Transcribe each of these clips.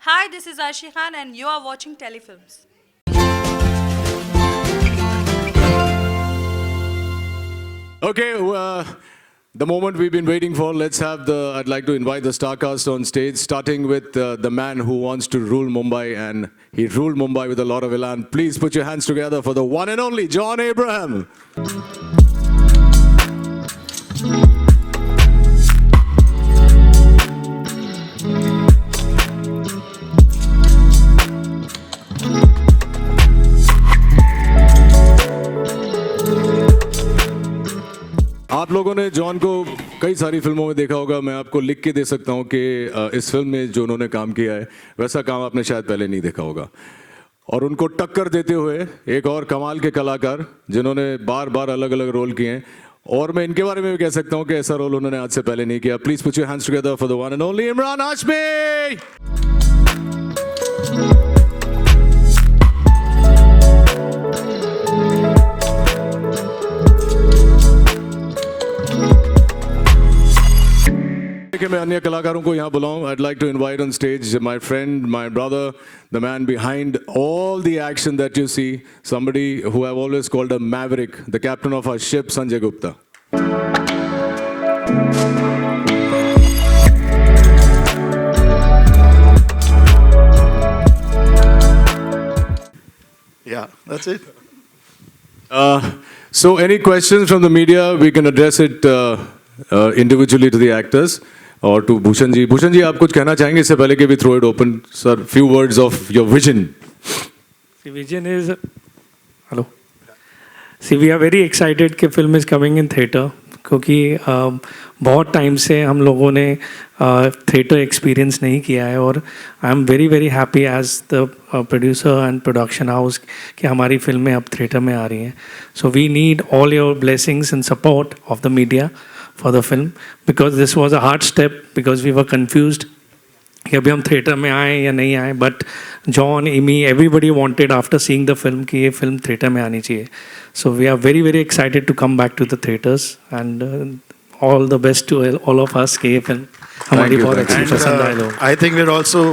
Hi, this is Arshi Khan, and you are watching Telefilms. Okay, the moment we've been waiting for. I'd like to invite the Starcast on stage, starting with the man who wants to rule Mumbai, and he ruled Mumbai with a lot of elan. Please put your hands together for the one and only John Abraham. आप लोगों ने John को कई सारी फिल्मों में देखा होगा. मैं आपको लिख के दे सकता हूं कि इस फिल्म में जो उन्होंने काम किया है वैसा काम आपने शायद पहले नहीं देखा होगा. और उनको टक्कर देते हुए एक और कमाल के कलाकार जिन्होंने बार बार अलग अलग रोल किए हैं, और मैं इनके बारे में भी कह सकता हूं कि ऐसा रोल उन्होंने आज से पहले नहीं किया. Please put your hands together for the one and only Imran Hashmi. कि मैं अन्य कलाकारों को यहाँ बुलाऊं. I'd like to invite on stage my friend, my brother, the man behind all the action that you see, somebody who I've always called a maverick, the captain of our ship, Sanjay Gupta. Yeah, that's it. So any questions from the media, we can address it individually to the actors or to Bhushan ji. Bhushan ji, आप कुछ कहना चाहेंगे इससे पहले कि we throw it open? Sir, few words of your vision. The vision is, hello. See, we are very excited कि film is coming in theatre, क्योंकि बहुत टाइम से हम लोगों ने थिएटर एक्सपीरियंस नहीं किया है, और I am very very happy as the producer and production house कि हमारी फिल्में अब थिएटर में आ रही हैं. So we need all your blessings and support of the media for the film, because this was a hard step, because we were confused कि अभी हम थिएटर में आए या नहीं आए. But John, Emmy, everybody wanted after seeing the film कि ये फिल्म थिएटर में आनी चाहिए. So we are very very excited to come back to the theatres, and all the best to all of us कि ये film हमारी बहुत अच्छी पसंद आए लोग. I think we're also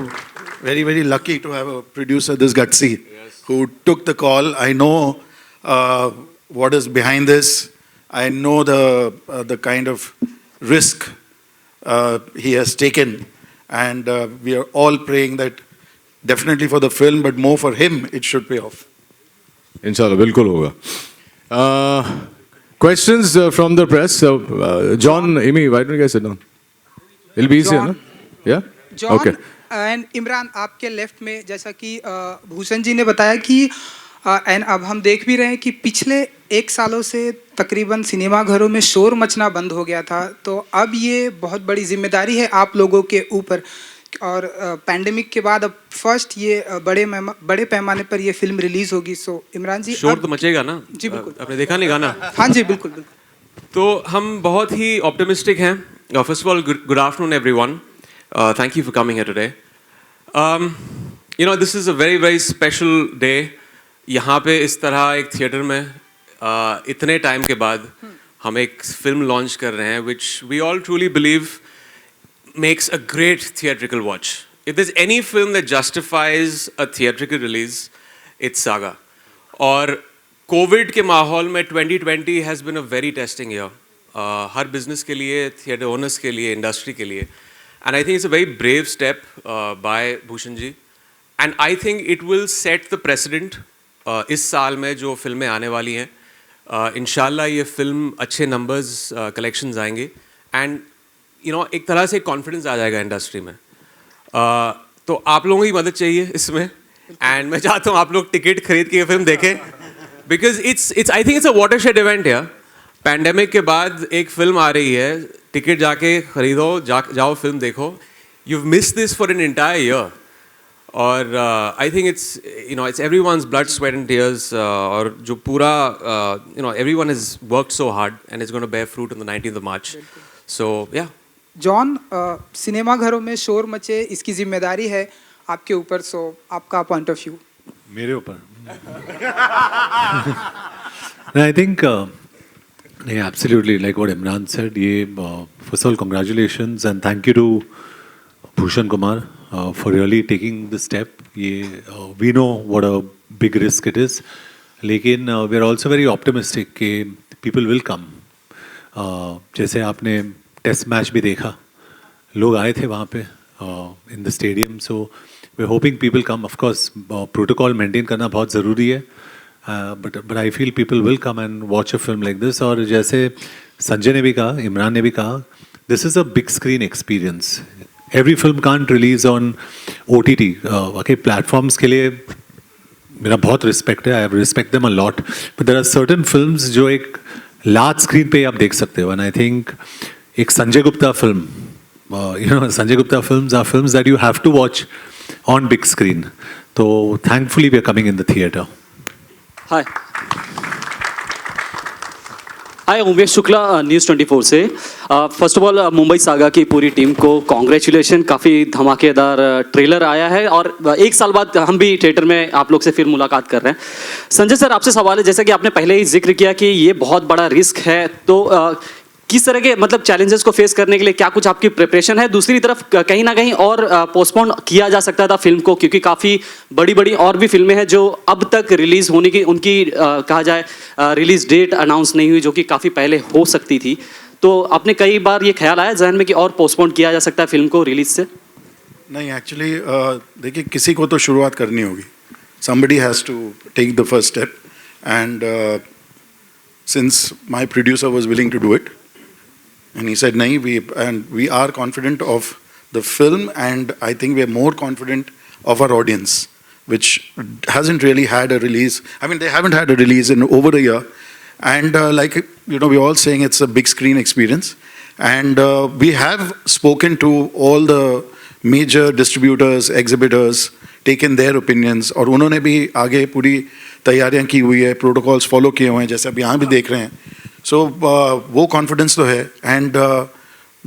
very, very lucky to have a producer this gutsy, who took the call. I know what is behind this. I know the kind of risk he has taken, and we are all praying that definitely for the film, but more for him, it should pay off. Inshallah, bilkul hoga. Questions from the press. John, Amy, why don't you guys sit down? It'll be easier, no? Yeah? John Okay. And Imran, आपके left में जैसा कि भूषण जी ने बताया कि and अब हम देख भी रहे हैं कि पिछले 1 सालों से तकरीबन सिनेमा घरों में शोर मचना बंद हो गया था. तो अब ये बहुत बड़ी जिम्मेदारी है आप लोगों के ऊपर, और पैंडेमिक के बाद अब फर्स्ट ये बड़े पैमाने पर ये फिल्म रिलीज होगी. सो इमरान जी, शोर तो मचेगा ना. जी बिल्कुल. आपने देखा नहीं गाना? हाँ जी, बिल्कुल बिल्कुल. तो हम बहुत ही ऑप्टिमिस्टिक हैं. First of all, good afternoon everyone. Thank you for coming here today. You know, this is a very very special day. यहाँ पे इस तरह एक थिएटर में इतने टाइम के बाद हम एक फिल्म लॉन्च कर रहे हैं, which we all truly believe makes a great theatrical watch. If there's any film that justifies a theatrical release, it's Saga. और कोविड के माहौल में 2020 has been a very testing year. Her business के लिए, theatre owners के लिए, industry के लिए. And I think it's a very brave step by Bhushan ji. And I think it will set the precedent. इस साल में जो फिल्में आने वाली हैं, इंशाल्लाह ये फिल्म अच्छे नंबर्स, कलेक्शंस आएंगे. एंड यू नो, एक तरह से कॉन्फिडेंस आ जाएगा इंडस्ट्री में. तो आप लोगों की मदद चाहिए इसमें, एंड मैं चाहता हूँ आप लोग टिकट खरीद के ये फिल्म देखें, because it's I think it's a watershed event यार. पैंडेमिक के बाद एक फिल्म आ रही है, टिकट जाके खरीदो, जाओ फिल्म देखो. You miss this for an entire year. और I think it's, you know, it's everyone's blood, sweat and tears. और जो पूरा, you know, everyone has worked so hard and it's gonna bear fruit on the 19th of March. So yeah. John, cinema घरों में शोर मचे, इसकी जिम्मेदारी है आपके ऊपर. सो आपका पॉइंट ऑफ व्यू. मेरे ऊपर. I think absolutely like what Imran said. ये first of all congratulations and thank you to Bhushan Kumar. for really taking the step. We know what a big risk it is, लेकिन we are also very optimistic कि people will come. जैसे आपने test match भी देखा, लोग आए थे वहाँ पे in the stadium, so we're hoping people come. Of course, protocol maintain करना बहुत ज़रूरी है, but I feel people will come and watch a film like this. और जैसे संजय ने भी कहा, इमरान ने भी कहा, this is a big screen experience. Every film can't release on OTT. Okay, platforms के लिए मेरा बहुत रिस्पेक्ट है, I respect them a lot, but there are certain films जो एक लार्ज स्क्रीन पे आप देख सकते हो, and I think एक Sanjay Gupta film, Sanjay Gupta films are films that you have to watch on big screen. So thankfully we are coming in the theatre. Hi. Hi Umesh Shukla news 24 से first of all Mumbai saga की पूरी team को congratulation, काफ़ी धमाकेदार trailer आया है और एक साल बाद हम भी थिएटर में आप लोग से फिर मुलाकात कर रहे हैं. संजय सर, आपसे सवाल है, जैसा कि आपने पहले ही जिक्र किया कि ये बहुत बड़ा रिस्क है, तो किस तरह के मतलब चैलेंजेस को फेस करने के लिए क्या कुछ आपकी प्रिपरेशन है? दूसरी तरफ कहीं ना कहीं और पोस्टपोन किया जा सकता था फिल्म को, क्योंकि काफ़ी बड़ी बड़ी और भी फिल्में हैं जो अब तक रिलीज़ होने की उनकी कहा जाए रिलीज़ डेट अनाउंस नहीं हुई, जो कि काफ़ी पहले हो सकती थी. तो आपने कई बार ये ख्याल आया जहन में कि और पोस्टपोन किया जा सकता है फिल्म को रिलीज से? नहीं, एक्चुअली देखिए, किसी को तो शुरुआत करनी होगी. somebody has to take the first step, and since my producer was willing to do it, and he said, nahi, we are confident of the film, and I think we are more confident of our audience, which hasn't really had a release. I mean, they haven't had a release in over a year, and we're all saying it's a big screen experience, and we have spoken to all the major distributors, exhibitors, taken their opinions, और उन्होंने भी आगे पूरी तैयारियां की हुई है, protocols follow किए हुए हैं, जैसे अब यहाँ भी देख रहे हैं. So वो कॉन्फिडेंस तो है, and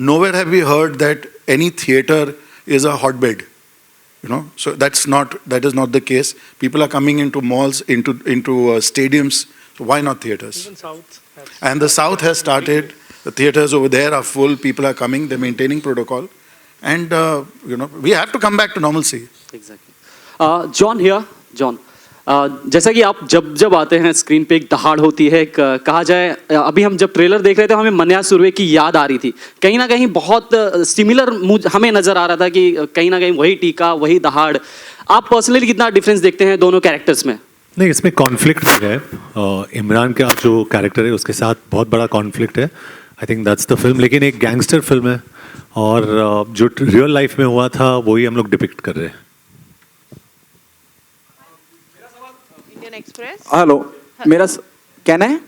nowhere have we heard that any theater is a hotbed, so that is not the case. People are coming into malls, into stadiums, so why not theaters? Even South. And the South has started. The theaters over there are full. People are coming. They're maintaining protocol, and we have to come back to normalcy. Exactly. John here. John. जैसा कि आप जब आते हैं screen पे एक दहाड़ होती है, कहा जाए अभी हम जब ट्रेलर देख रहे थे हमें मन्या सुरवे की याद आ रही थी, कहीं ना कहीं बहुत सिमिलर हमें नज़र आ रहा था कि कहीं ना कहीं वही टीका वही दहाड़. आप पर्सनली कितना डिफरेंस देखते हैं दोनों कैरेक्टर्स में? नहीं, इसमें कॉन्फ्लिक्ट है. इमरान का जो कैरेक्टर है उसके साथ बहुत बड़ा कॉन्फ्लिक्ट है. I think that's the film. लेकिन एक गैंगस्टर फिल्म है और जो रियल लाइफ में हुआ था वही हम लोग डिपिक्ट कर रहे हैं. Express. Hello. Can I?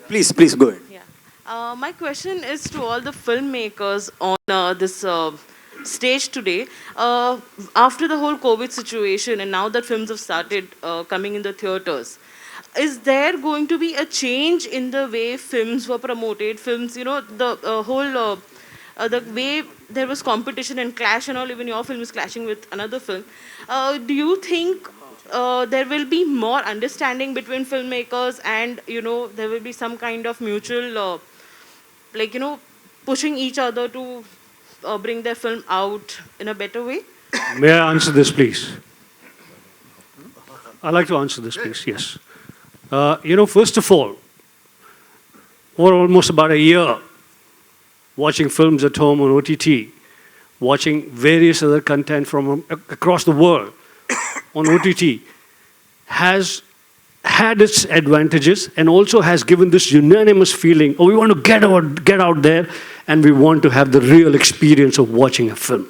Please go ahead. Yeah. My question is to all the filmmakers on this stage today. After the whole COVID situation, and now that films have started coming in the theaters, is there going to be a change in the way films were promoted? Films, the whole the way there was competition and clash and all. Even your film is clashing with another film. Do you think there will be more understanding between filmmakers, and there will be some kind of mutual pushing each other to bring their film out in a better way? May I answer this, please? I'd like to answer this, please. Yes. First of all, for almost about a year, watching films at home on OTT, watching various other content from across the world on OTT has had its advantages and also has given this unanimous feeling, we want to get out there and we want to have the real experience of watching a film.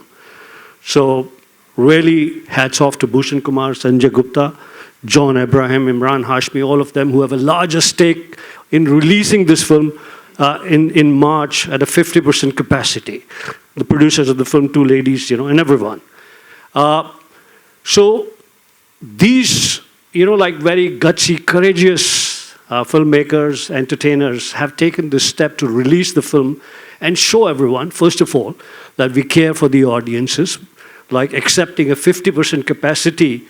So really hats off to Bhushan Kumar, Sanjay Gupta, John Abraham, Imran Hashmi, all of them who have a larger stake in releasing this film in March at a 50% capacity. The producers of the film, two ladies, and everyone. So these, very gutsy, courageous filmmakers, entertainers have taken this step to release the film and show everyone, first of all, that we care for the audiences, like accepting a 50% capacity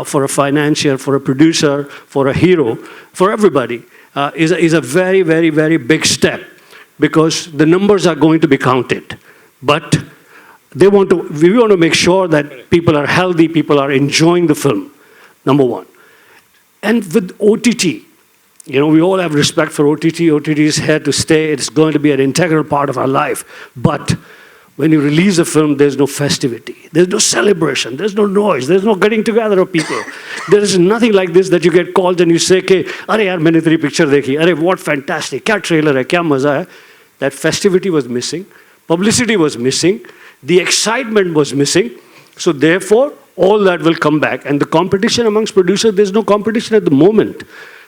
for a financier, for a producer, for a hero, for everybody, is a very, very, very big step, because the numbers are going to be counted. But we want to make sure that people are healthy, people are enjoying the film, number one. And with OTT, we all have respect for OTT. OTT is here to stay. It's going to be an integral part of our life. But when you release a film, there's no festivity. There's no celebration. There's no noise. There's no getting together of people. There is nothing like this that you get called and you say, "Arey yaar, maine teri picture dekhi. Arey, what fantastic. Kya trailer hai, kya maza hai." That festivity was missing. Publicity was missing. The excitement was missing. So therefore, all that will come back. And the competition amongst producers, there's no competition at the moment.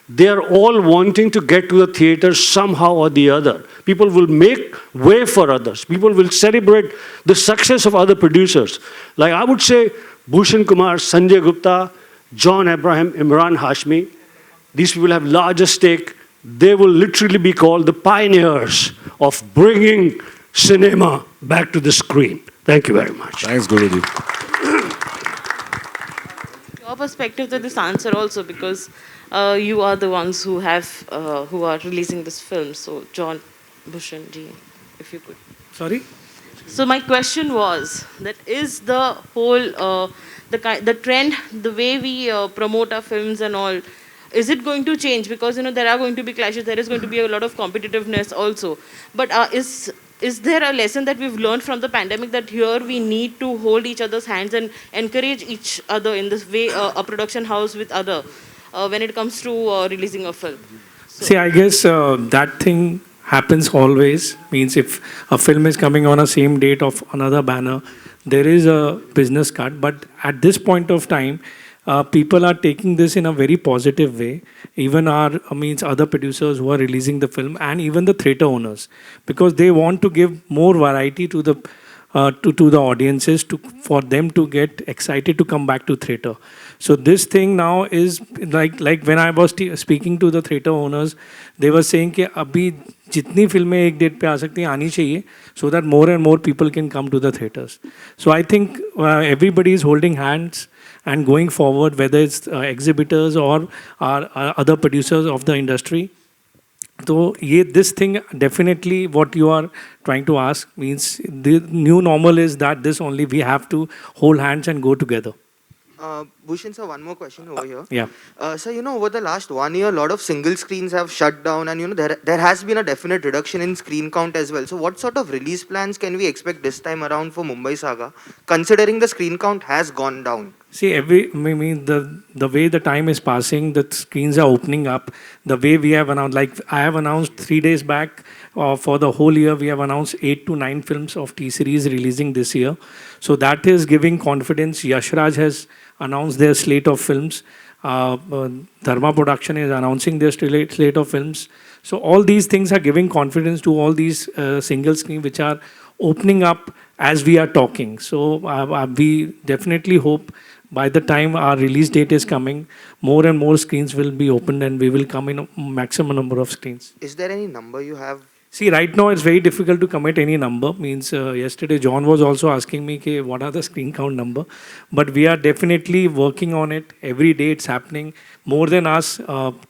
They are all wanting to get to the theater somehow or the other. People will make way for others. People will celebrate the success of other producers. Like I would say, Bhushan Kumar, Sanjay Gupta, John Abraham, Imran Hashmi, these people have larger stake. They will literally be called the pioneers of bringing cinema back to the screen. Thank you very much. Thanks, Guruji. Your perspective to this answer also, because you are the ones who are releasing this film. So John, Bhushan ji, if you could. Sorry? So my question was that is the whole the trend, the way we promote our films and all, is it going to change? Because there are going to be clashes, there is going to be a lot of competitiveness also. But is there a lesson that we've learned from the pandemic that here we need to hold each other's hands and encourage each other in this way, a production house with other, when it comes to releasing a film? So, See, I guess that thing happens always. Means if a film is coming on a same date of another banner, there is a business cut. But at this point of time, people are taking this in a very positive way. Even other producers who are releasing the film, and even the theatre owners, because they want to give more variety to the audiences, for them to get excited to come back to theatre. So this thing now is like when I was speaking to the theatre owners, they were saying कि अभी जितनी फिल्में एक date पे आ सकती हैं आनी चाहिए, so that more and more people can come to the theatres. So I think everybody is holding hands and going forward, whether it's exhibitors or other producers of the industry. So this thing definitely, what you are trying to ask means the new normal is that this only we have to hold hands and go together. Bhushan sir, one more question over here. Yeah. So, over the last 1 year, a lot of single screens have shut down, and, there has been a definite reduction in screen count as well. So, what sort of release plans can we expect this time around for Mumbai Saga, considering the screen count has gone down? See, the way the time is passing, the screens are opening up. The way we have announced, like I have announced 3 days back, for the whole year, we have announced 8 to 9 films of T-Series releasing this year. So that is giving confidence. Yash Raj has announced their slate of films. Dharma Production is announcing their slate of films. So all these things are giving confidence to all these single screen which are opening up as we are talking. So we definitely hope by the time our release date is coming, more and more screens will be opened and we will come in a maximum number of screens. Is there any number you have? See, right now it's very difficult to commit any number. Means yesterday John was also asking me what are the screen count number. But we are definitely working on it. Every day it's happening. More than us,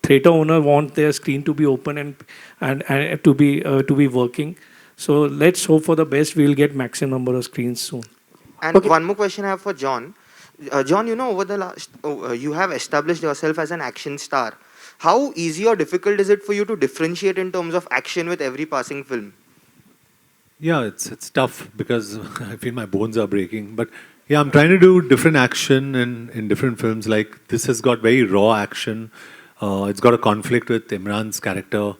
theatre owner want their screen to be open and to be working. So let's hope for the best. We will get maximum number of screens soon. And one more question I have for John. John, over the last, you have established yourself as an action star. How easy or difficult is it for you to differentiate in terms of action with every passing film? Yeah, it's tough because I feel my bones are breaking. But yeah, I'm trying to do different action in different films. Like this has got very raw action. It's got a conflict with Imran's character.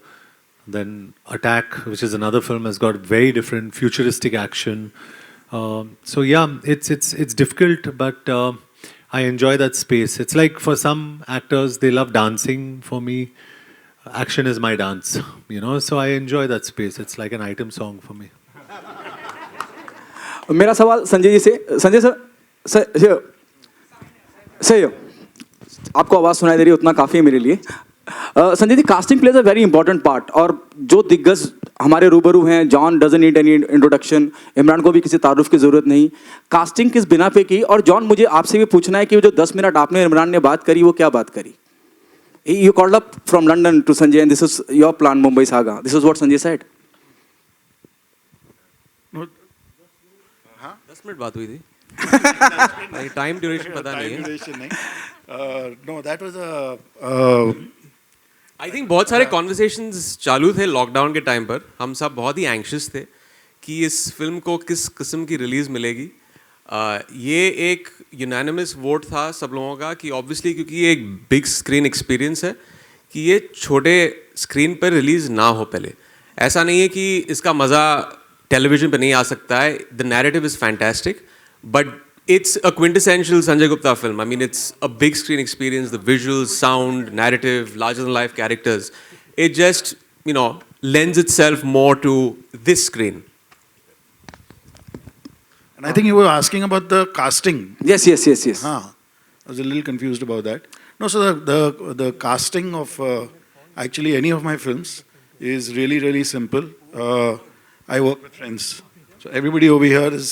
Then Attack, which is another film, has got very different futuristic action. So yeah, it's difficult, but I enjoy that space. It's like for some actors, they love dancing. For me, action is my dance, so I enjoy that space. It's like an item song for me. मेरा सवाल संजय जी से, Sanjay sir, आपको आवाज़ सुनाई दे रही है उतना काफ़ी है मेरे लिए. Sanjay ji, casting plays a very important part, और जो दिग्गज हमारे रूबरू हैं, John doesn't need any introduction, Imran को भी किसी तारुफ की ज़रूरत नहीं. कास्टिंग किस बिना पे की? और जॉन, मुझे आपसे भी पूछना है कि जो 10 मिनट आपने इमरान ने बात करी, वो क्या बात करी? You called up from London to Sanjay, and this is your plan, Mumbai Saga. This is what Sanjay said. 10 minute बात हुई थी टाइम ड्यूरेशन पता नहीं है Duration नहीं. No, that was a. I think बहुत सारे कॉन्वर्सेशंस चालू थे लॉकडाउन के टाइम पर. हम सब बहुत ही एंग्शियस थे कि इस फिल्म को किस किस्म की रिलीज़ मिलेगी. ये एक यूनानिमस वोट था सब लोगों का कि ऑब्वियसली क्योंकि ये एक बिग स्क्रीन एक्सपीरियंस है कि ये छोटे स्क्रीन पर रिलीज़ ना हो पहले. ऐसा नहीं है कि इसका मज़ा टेलीविजन पे नहीं आ सकता है. The narrative is fantastic but it's a quintessential Sanjay Gupta film. I mean, it's a big screen experience. The visuals, sound, narrative, larger than life characters. It just, you know, lends itself more to this screen. And I think you were asking about the casting. Yes. I was a little confused about that. No, so the casting of actually any of my films is really, really simple. I work with friends. So everybody over here is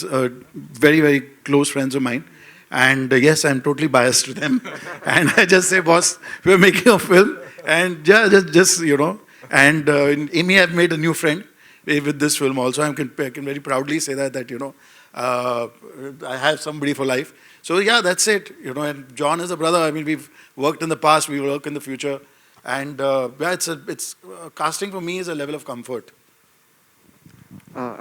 very, very close friends of mine. And yes, I'm totally biased to them. And I just say, boss, we're making a film. And yeah, just you know. And in Amy, I've made a new friend with this film also. I can very proudly say that, you know, I have somebody for life. So yeah, that's it. You know, and John is a brother. I mean, we've worked in the past, we will work in the future. And yeah, it's casting for me is a level of comfort.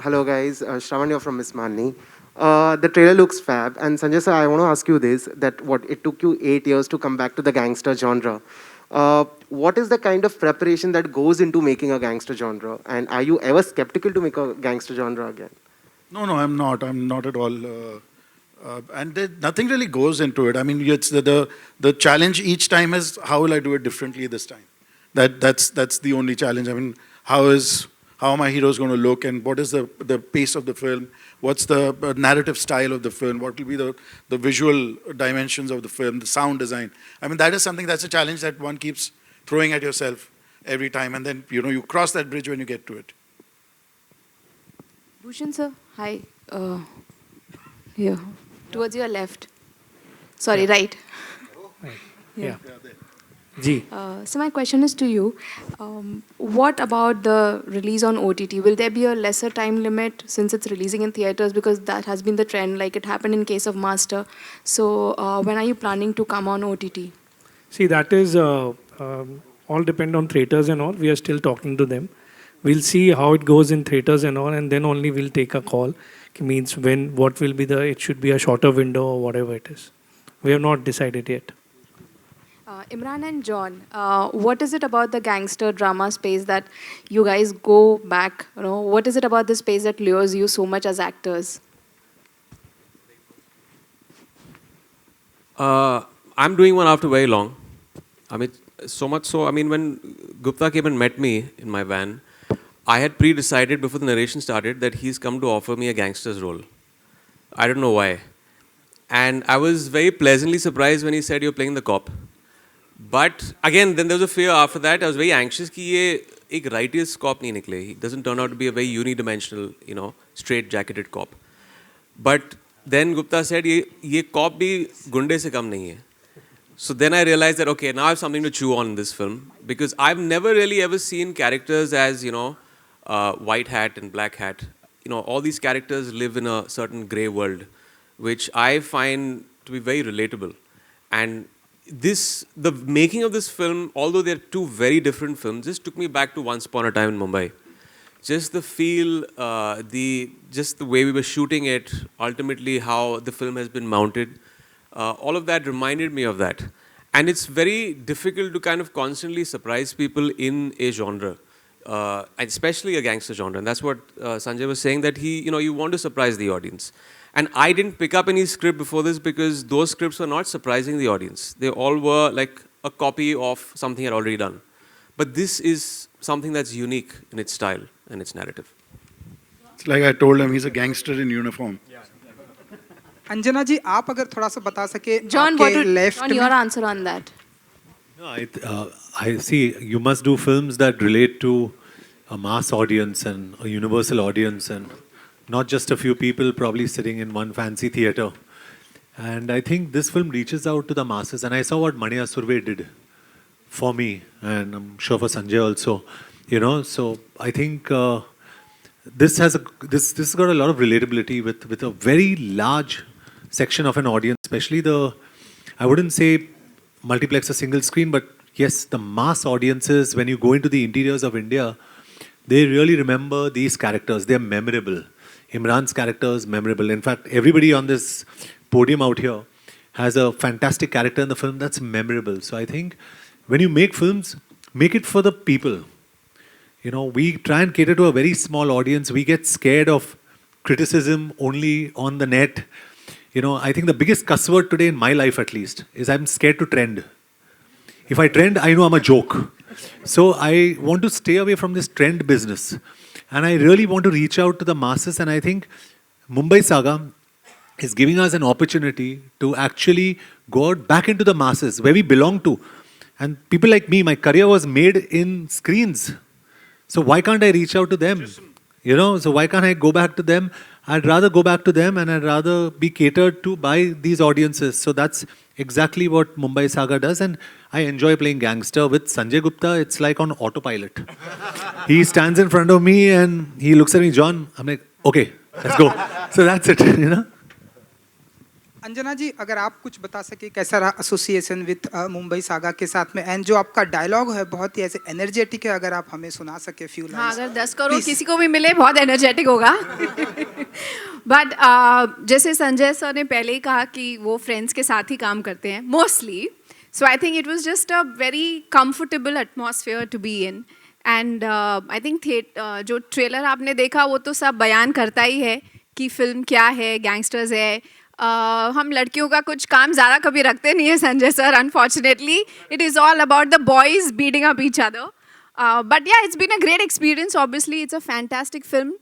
Hello guys, Shravan here from Miss Manni. The trailer looks fab, and Sanjay sir, I want to ask you this, that it took you 8 years to come back to the gangster genre. What is the kind of preparation that goes into making a gangster genre, and are you ever skeptical to make a gangster genre again? No, I'm not at all. And nothing really goes into it. I mean, it's the challenge each time is how will I do it differently this time. That's the only challenge. I mean, how are my heroes going to look, and what is the pace of the film? What's the narrative style of the film? What will be the visual dimensions of the film, the sound design? I mean, that is something that's a challenge that one keeps throwing at yourself every time, and then you cross that bridge when you get to it. Bhushan sir, hi. Here, towards your left. Sorry, right. Yeah. Ji. So my question is to you. What about the release on OTT? Will there be a lesser time limit since it's releasing in theaters? Because that has been the trend, like it happened in case of Master. So when are you planning to come on OTT? See, that is all depend on theaters and all. We are still talking to them. We'll see how it goes in theaters and all, and then only we'll take a call. Means what will be it should be a shorter window or whatever it is. We have not decided yet. Imran and John, what is it about the gangster drama space that you guys go back? What is it about this space that lures you so much as actors? I'm doing one after very long. I mean, so much so. I mean, when Gupta came and met me in my van, I had pre-decided before the narration started that he's come to offer me a gangster's role. I don't know why. And I was very pleasantly surprised when he said, you're playing the cop. But again, then there was a fear after that. I was very anxious कि ये एक righteous cop नहीं निकले. He doesn't turn out to be a very unidimensional, straight-jacketed cop. But then Gupta said, ये cop भी गुंडे से कम नहीं है. So then I realized that, okay, now I have something to chew on in this film. Because I've never really ever seen characters as, white hat and black hat. All these characters live in a certain grey world, which I find to be very relatable. And the making of this film, although they're two very different films, just took me back to Once Upon a Time in Mumbai. Just the feel, just the way we were shooting it, ultimately how the film has been mounted, all of that reminded me of that. And it's very difficult to kind of constantly surprise people in a genre, especially a gangster genre. And that's what Sanjay was saying, that you want to surprise the audience. And I didn't pick up any script before this because those scripts were not surprising the audience. They all were like a copy of something I'd already done. But this is something that's unique in its style and its narrative. It's like I told him, he's a gangster in uniform. Anjana जी, आप अगर थोड़ा सा बता सके John, left your answer on that? No, I see. You must do films that relate to a mass audience and a universal audience, and not just a few people probably sitting in one fancy theater. And I think this film reaches out to the masses. And I saw what Mani Asurve did for me, and I'm sure for Sanjay also. So I think this has got a lot of relatability with a very large section of an audience, especially I wouldn't say multiplex or single screen, but yes, the mass audiences, when you go into the interiors of India, they really remember these characters. They're memorable. Imran's character is memorable. In fact, everybody on this podium out here has a fantastic character in the film that's memorable. So I think when you make films, make it for the people. You know, we try and cater to a very small audience. We get scared of criticism only on the net. You know, I think the biggest cuss word today in my life, at least, is I'm scared to trend. If I trend, I know I'm a joke. So I want to stay away from this trend business. And I really want to reach out to the masses. And I think Mumbai Saga is giving us an opportunity to actually go out back into the masses, where we belong to. And people like me, my career was made in screens. So why can't I reach out to them? You know, so why can't I go back to them? I'd rather go back to them, and I'd rather be catered to by these audiences. So that's exactly what Mumbai Saga does. And I enjoy playing gangster with Sanjay Gupta. It's like on autopilot. He stands in front of me and he looks at me, John. I'm like, okay, let's go. So that's it, you know. Anjana ji, अगर आप कुछ बता सके कैसा रहा association with Mumbai saga के साथ में, एंड जो आपका डायलॉग है बहुत ही ऐसे एनर्जेटिक है, अगर आप हमें सुना सके फ्यू लाइन्स. हाँ, अगर 10 करोड़ किसी को भी मिले बहुत एनर्जेटिक होगा. बट जैसे संजय सर ने पहले ही कहा कि वो फ्रेंड्स के साथ ही काम करते हैं mostly, so I think it was just a very comfortable atmosphere to be in. And I think जो ट्रेलर आपने देखा वो तो सब बयान करता ही है कि फिल्म क्या है, गैंगस्टर्स है. हम लड़कियों का कुछ काम ज़्यादा कभी रखते नहीं है Sanjay sir, unfortunately. It is all about the boys beating up each other. But yeah, it's been a great experience. Obviously it's a fantastic film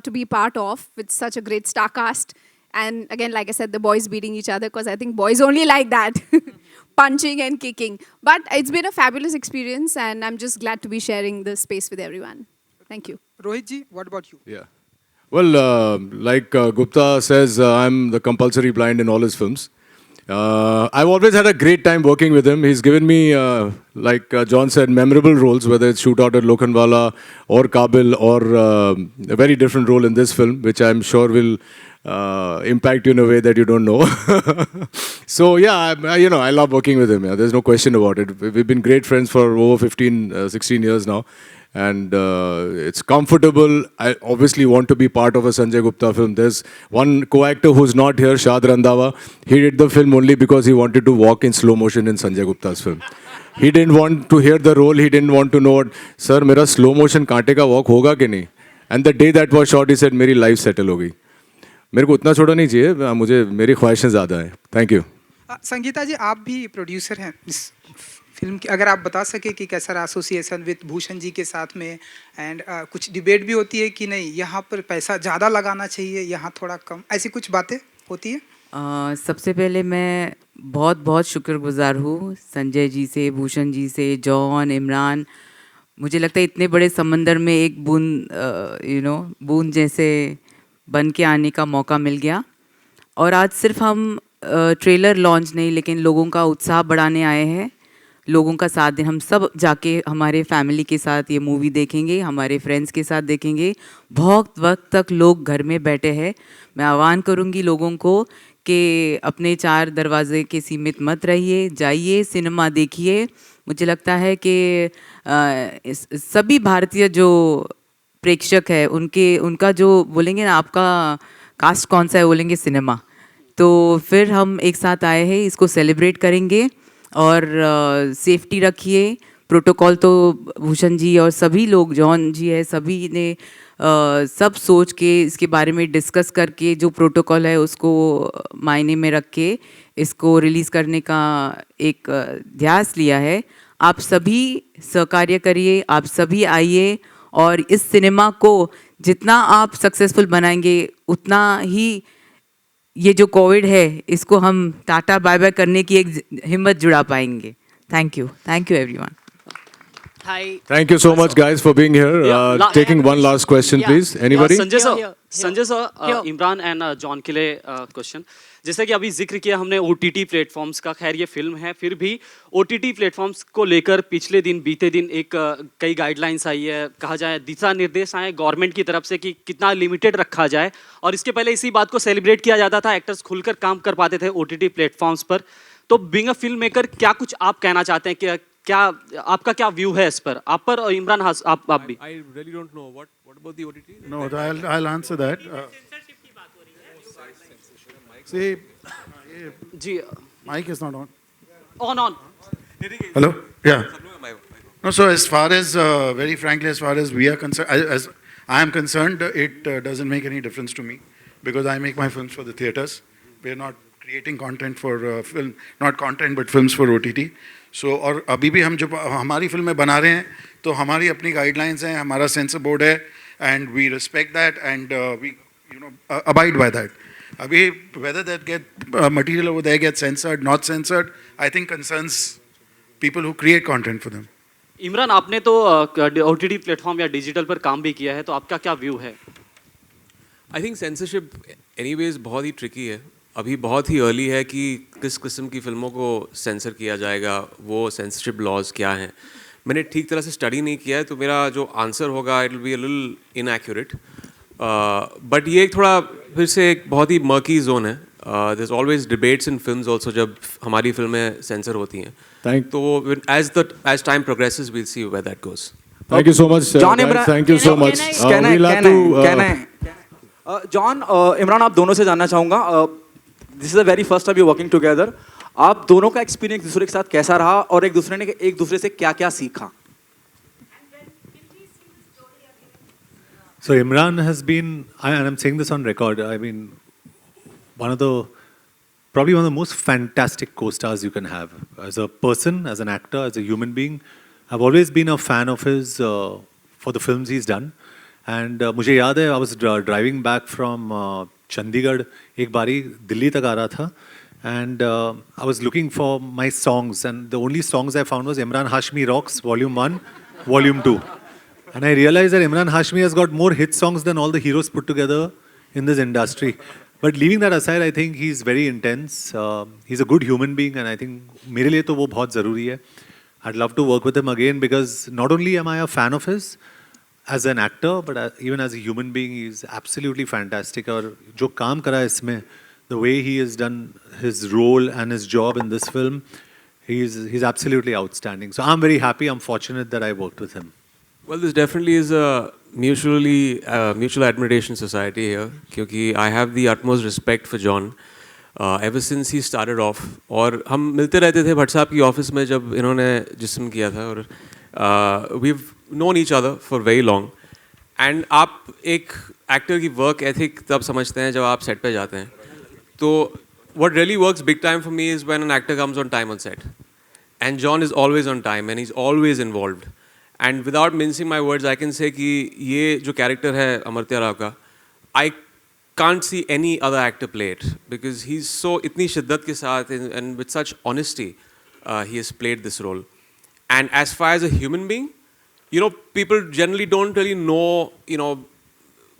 to be part of with such a great star cast. And again, like I said, the boys beating each other, because I think boys only like that. Punching and kicking. But it's been a fabulous experience, and I'm just glad to be sharing this space with everyone. Thank you. Rohit ji, what about you? Yeah. Well, like Gupta says, I'm the compulsory blind in all his films. I've always had a great time working with him. He's given me, like John said, memorable roles, whether it's Shootout at Lokhandwala or Kabil, or a very different role in this film, which I'm sure will impact you in a way that you don't know. So yeah, I love working with him. Yeah. There's no question about it. We've been great friends for over 15, 16 years now. And it's comfortable. I obviously want to be part of a Sanjay Gupta film. There's one co-actor who's not here, Shad Randhawa. He did the film only because he wanted to walk in slow motion in Sanjay Gupta's film. He didn't want to hear the role. He didn't want to know what, sir, मेरा slow motion कांटे का walk होगा कि नहीं? And the day that was shot, he said, मेरी life settle हो गई. मेरे को उतना छोटा नहीं चाहिए. मुझे मेरी ख्वाहिशें ज़्यादा हैं. Thank you. संगीता जी, आप भी प्रोड्यूसर हैं इस फिल्म की. अगर आप बता सके कि कैसा रहा एसोसिएशन विद भूषण जी के साथ में, एंड कुछ डिबेट भी होती है कि नहीं यहाँ पर पैसा ज़्यादा लगाना चाहिए, यहाँ थोड़ा कम, ऐसी कुछ बातें होती है. सबसे पहले मैं बहुत बहुत शुक्रगुजार हूँ संजय जी से, भूषण जी से, जॉन, इमरान. मुझे लगता है इतने बड़े समंदर में एक बूंद बूंद जैसे बन के आने का मौका मिल गया. और आज सिर्फ हम ट्रेलर लॉन्च नहीं, लेकिन लोगों का उत्साह बढ़ाने आए हैं, लोगों का साथ दें. हम सब जाके हमारे फैमिली के साथ ये मूवी देखेंगे, हमारे फ्रेंड्स के साथ देखेंगे. बहुत वक्त तक लोग घर में बैठे हैं. मैं आह्वान करूँगी लोगों को कि अपने 4 दरवाजे के सीमित मत रहिए, जाइए सिनेमा देखिए. मुझे लगता है कि सभी भारतीय जो प्रेक्षक है उनका जो बोलेंगे ना, आपका कास्ट कौन सा है, बोलेंगे सिनेमा. तो फिर हम एक साथ आए हैं, इसको सेलिब्रेट करेंगे. और सेफ्टी रखिए. प्रोटोकॉल तो भूषण जी और सभी लोग, जॉन जी है, सभी ने सब सोच के इसके बारे में डिस्कस करके जो प्रोटोकॉल है उसको मायने में रख के इसको रिलीज़ करने का एक ध्यास लिया है. आप सभी सहकार्य करिए, आप सभी आइए, और इस सिनेमा को जितना आप सक्सेसफुल बनाएंगे उतना ही ये जो कोविड है इसको हम टाटा बाय बाय करने की एक हिम्मत जुड़ा पाएंगे. Thank you everyone. Hi. Thank you so much, guys, for being here. Taking one last question, please. Anybody? Sanjay sir, Imran and John के लिए question. जैसे कि अभी जिक्र किया हमने OTT प्लेटफॉर्म्स का, खैर ये फिल्म है, फिर भी OTT प्लेटफॉर्म्स को लेकर पिछले दिन बीते दिन एक कई गाइडलाइंस आई है, कहा जाए दिशा निर्देश आए गवर्नमेंट की तरफ से कि कितना लिमिटेड रखा जाए, और इसके पहले इसी बात को सेलिब्रेट किया जाता था, एक्टर्स खुलकर काम कर पाते थे OTT प्लेटफॉर्म्स पर। तो बीइंग अ फिल्म मेकर क्या कुछ आप कहना चाहते हैं कि क्या आपका क्या व्यू है इस पर, आप पर, और इमरान आप भी? I really don't know what about the OTT? No, I'll answer that. See, जी, mic is not on. On Hello? Yeah. No, so as far as, very frankly, as far as we are concerned, as I am concerned, it doesn't make any difference to me because I make my films for the theaters. We are not creating content for film, not content but films for OTT. So, और अभी भी हम जो हमारी फिल्में बना रहे हैं तो हमारी अपनी गाइडलाइंस हैं, हमारा सेंसर बोर्ड है, and we respect that and we, you know, abide by that. Abhi, whether that material over there gets censored, not censored, I think concerns people who create content for them. Imran, आपने तो OTT platform या digital पर काम भी किया है, तो आपका क्या व्यू है? आई थिंक सेंसरशिप एनीवेज बहुत ही ट्रिकी है, अभी बहुत ही अर्ली है कि किस किस्म की फिल्मों को सेंसर किया जाएगा, वो सेंसरशिप लॉज क्या हैं। मैंने ठीक तरह से स्टडी नहीं किया है, तो मेरा जो आंसर होगा it will be a little inaccurate, but ये एक थोड़ा फिर से एक बहुत ही मर्की जोन है। There is always debates in films also, जब हमारी फिल्में सेंसर होती हैं, तो as time progresses we will see where that goes. Thank you so much, John guys. Imran, Thank you so much. John, Imran, आप दोनों से जानना चाहूँगा, this is the very first time you working together, आप दोनों का एक्सपीरियंस दूसरे के साथ कैसा रहा और एक दूसरे से क्या क्या सीखा? So Imran has been, and I'm saying this on record, I mean, probably one of the most fantastic co-stars you can have. As a person, as an actor, as a human being, I've always been a fan of his for the films he's done. And मुझे याद है, I was driving back from Chandigarh, एक बारी दिल्ली तक आ रहा था, and I was looking for my songs, and the only songs I found was Imran Hashmi Rocks, Volume 1, Volume 2. And I realized that Imran Hashmi has got more hit songs than all the heroes put together in this industry. But leaving that aside, I think he's very intense. He's a good human being, and I think मेरे लिए तो वो बहुत ज़रूरी है. I'd love to work with him again because not only am I a fan of his as an actor, but even as a human being, he's absolutely fantastic. और जो काम करा है इसमें, the way he has done his role and his job in this film, he's absolutely outstanding. So I'm very happy. I'm fortunate that I worked with him. Well, this definitely is a mutual admiration society here, क्योंकि I have the utmost respect for John ever since he started off. और हम मिलते रहते थे भट्ट साहब की office में जब इन्होंने जिस्म किया था, और we've known each other for very long. And आप एक एक्टर की वर्क एथिक तब समझते हैं जब आप सेट पे जाते हैं. तो what really works big time for me is when an actor comes on time on set. And John is always on time and he's always involved. And without mincing my words, I can say कि ये जो character है अमर्त्य राव का, I can't see any other actor play it because he's so इतनी शिद्दत के साथ and with such honesty he has played this role. And as far as a human being, you know, people generally don't really know, you know,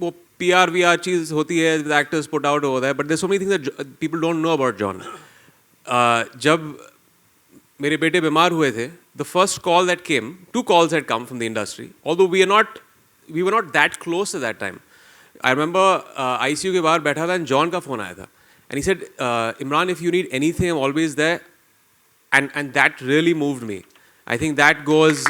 वो PR VR चीज़ होती है the actors put out over there, but there's so many things that people don't know about John. जब मेरे बेटे बीमार हुए थे, the first call that came, 2 calls had come from the industry, although we were not that close at that time. I remember ICU के बाहर बैठा था and John का phone आया था, and he said, Imran, if you need anything, I'm always there, and that really moved me. I think that goes,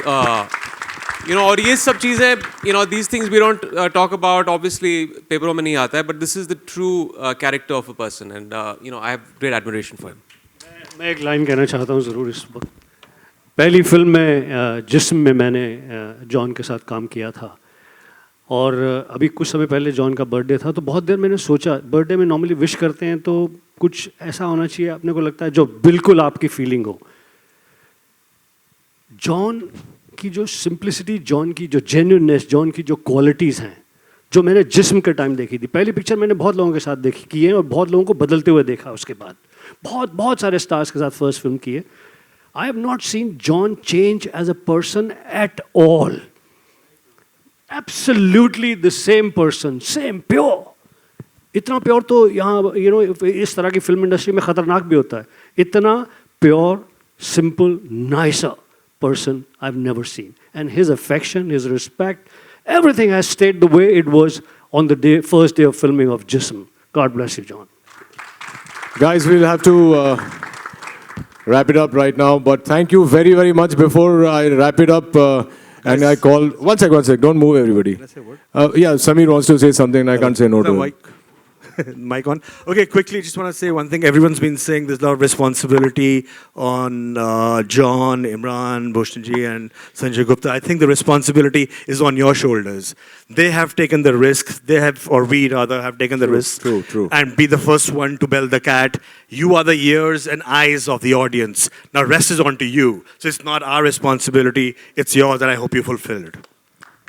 you know, और ये सब चीज़ें, you know, these things we don't talk about, obviously पेपरों में नहीं आता है, but this is the true character of a person, and you know, I have great admiration for him. मैं एक लाइन कहना चाहता हूँ ज़रूर इस वक्त. पहली फिल्म में जिस्म में मैंने जॉन के साथ काम किया था, और अभी कुछ समय पहले जॉन का बर्थडे था, तो बहुत देर मैंने सोचा, बर्थडे में नॉर्मली विश करते हैं तो कुछ ऐसा होना चाहिए, अपने को लगता है जो बिल्कुल आपकी फीलिंग हो. जॉन की जो सिंप्लिसिटी, जॉन की जो जेन्युइननेस, जॉन की जो क्वालिटीज़ हैं, जो मैंने जिस्म के टाइम देखी थी. पहली पिक्चर मैंने बहुत लोगों के साथ देखी की है और बहुत लोगों को बदलते हुए देखा. उसके बाद बहुत सारे स्टार्स के साथ फर्स्ट फिल्म की है. I have not seen John change as a person at all. Absolutely the same person, same pure. इतना प्योर तो यहाँ इस तरह की फिल्म इंडस्ट्री में खतरनाक भी होता है. इतना pure, simple, nicer person I've never seen. And his affection, his respect, everything has stayed the way it was on the first day of filming of Jism. God bless you, John. Guys, we'll have to wrap it up right now, but thank you very, very much. Before I wrap it up, and I call... One sec, don't move everybody. Yeah, Samir wants to say something and I can't say no to him. Mic on. Okay, quickly, just want to say one thing. Everyone's been saying there's a lot of responsibility on John, Imran, Bhushanji, and Sanjay Gupta. I think the responsibility is on your shoulders. They have taken the risks. They have, or we rather, have taken the risks. True. And be the first one to bell the cat. You are the ears and eyes of the audience. Now, rest is on to you. So it's not our responsibility. It's yours, and I hope you fulfill it.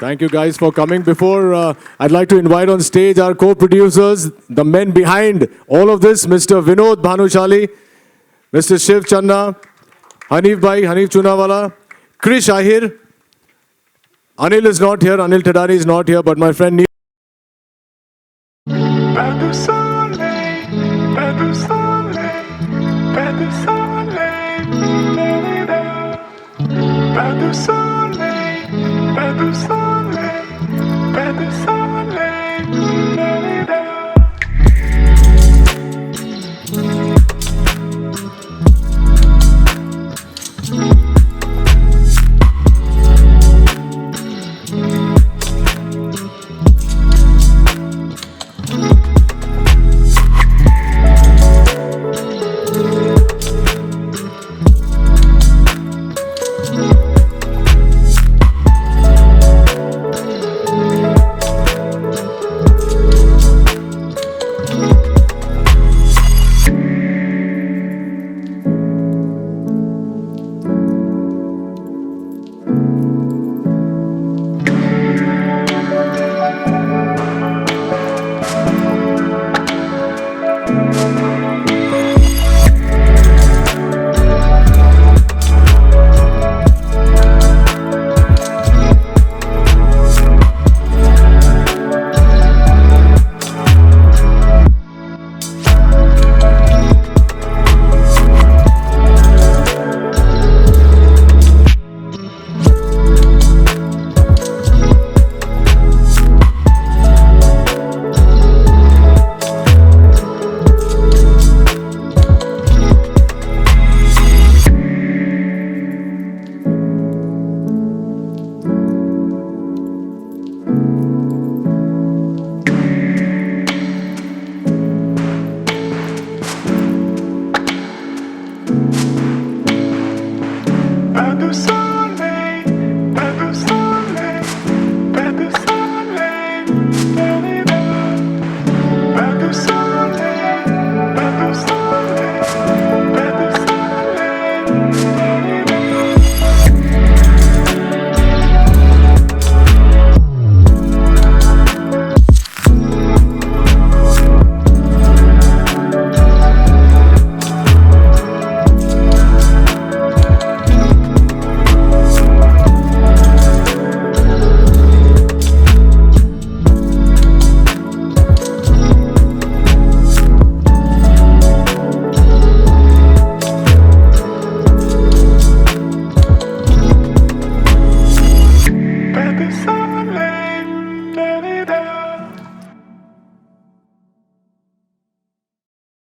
Thank you guys for coming. Before, I'd like to invite on stage our co-producers, the men behind all of this, Mr. Vinod Bhanushali, Mr. Shiv Channa, Hanif Chunawala, Krish Ahir. Anil is not here, Anil Tadani is not here, but my friend Badu Sole,